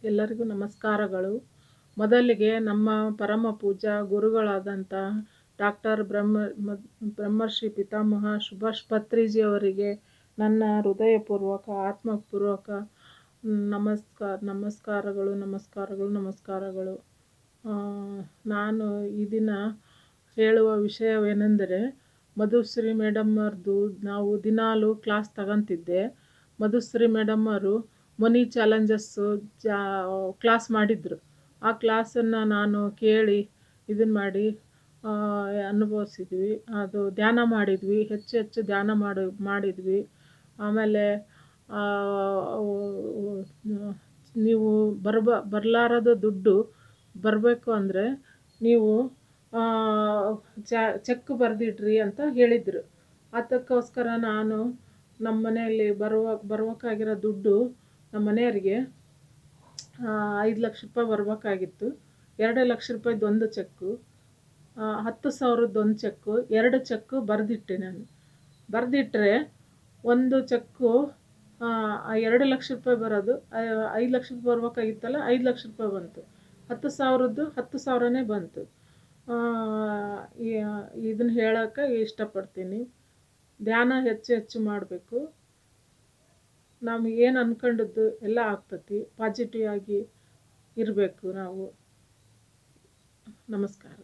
ಎಲ್ಲರಿಗೂ ನಮಸ್ಕಾರಗಳು. ಮೊದಲಿಗೆ ನಮ್ಮ ಪರಮ ಪೂಜ್ಯ ಗುರುಗಳಾದಂಥ ಡಾಕ್ಟರ್ ಬ್ರಹ್ಮರ್ಷಿ ಪಿತಾಮಹ ಸುಭಾಷ್ ಪತ್ರಿಜಿಯವರಿಗೆ ನನ್ನ ಹೃದಯಪೂರ್ವಕ ಆತ್ಮಪೂರ್ವಕ ನಮಸ್ಕಾರಗಳು. ನಾನು ಈ ದಿನ ಹೇಳುವ ವಿಷಯವೇನೆಂದರೆ, ಮಧುಶ್ರೀ ಮೇಡಮ್ಮರದು ನಾವು ದಿನಾಲು ಕ್ಲಾಸ್ ತಗೊಂತಿದ್ದೆ. ಮಧುಶ್ರೀ ಮೇಡಮ್ಮರು ಮನಿ ಚಾಲೆಂಜಸ್ಸು ಕ್ಲಾಸ್ ಮಾಡಿದರು. ಆ ಕ್ಲಾಸನ್ನು ನಾನು ಕೇಳಿ ಇದನ್ನು ಮಾಡಿ ಅನುಭವಿಸಿದ್ವಿ. ಅದು ಧ್ಯಾನ ಮಾಡಿದ್ವಿ, ಹೆಚ್ಚು ಧ್ಯಾನ ಮಾಡಿದ್ವಿ. ಆಮೇಲೆ ನೀವು ಬರಲಾರದ ದುಡ್ಡು ಬರಬೇಕು ಅಂದರೆ ನೀವು ಚೆಕ್ ಬರೆದಿಡ್ರಿ ಅಂತ ಹೇಳಿದರು. ಅದಕ್ಕೋಸ್ಕರ ನಾನು ನಮ್ಮ ಮನೆಯಲ್ಲಿ ಬರ್ಬೇಕಾಗಿರೋ ದುಡ್ಡು ನಮ್ಮ ಮನೆಯವರಿಗೆ 5 ಲಕ್ಷ ರೂಪಾಯಿ ಬರಬೇಕಾಗಿತ್ತು. 2 ಲಕ್ಷ ರೂಪಾಯಿದು ಒಂದು ಚೆಕ್ಕು, 10,000ದ್ದು ಒಂದು ಚೆಕ್ಕು, 2 ಚೆಕ್ಕು ಬರೆದಿಟ್ಟೆ ನಾನು. ಬರೆದಿಟ್ಟರೆ ಒಂದು ಚೆಕ್ಕು 2 ಲಕ್ಷ ರೂಪಾಯಿ ಬರೋದು 5 ಲಕ್ಷ ರೂಪಾಯಿ ಬರಬೇಕಾಗಿತ್ತಲ್ಲ, 5 ಲಕ್ಷ ರೂಪಾಯಿ ಬಂತು. 10,000ದ್ದು 10,000ನೇ ಬಂತು. ಇದನ್ನು ಹೇಳೋಕ್ಕೆ ಇಷ್ಟಪಡ್ತೀನಿ. ಧ್ಯಾನ ಹೆಚ್ಚು ಮಾಡಬೇಕು. ನಮಗೆ ಏನು ಅಂದ್ಕೊಂಡದ್ದು ಎಲ್ಲ ಆಗ್ತತಿ. ಪಾಸಿಟಿವ್ ಆಗಿ ಇರಬೇಕು ನಾವು. ನಮಸ್ಕಾರ.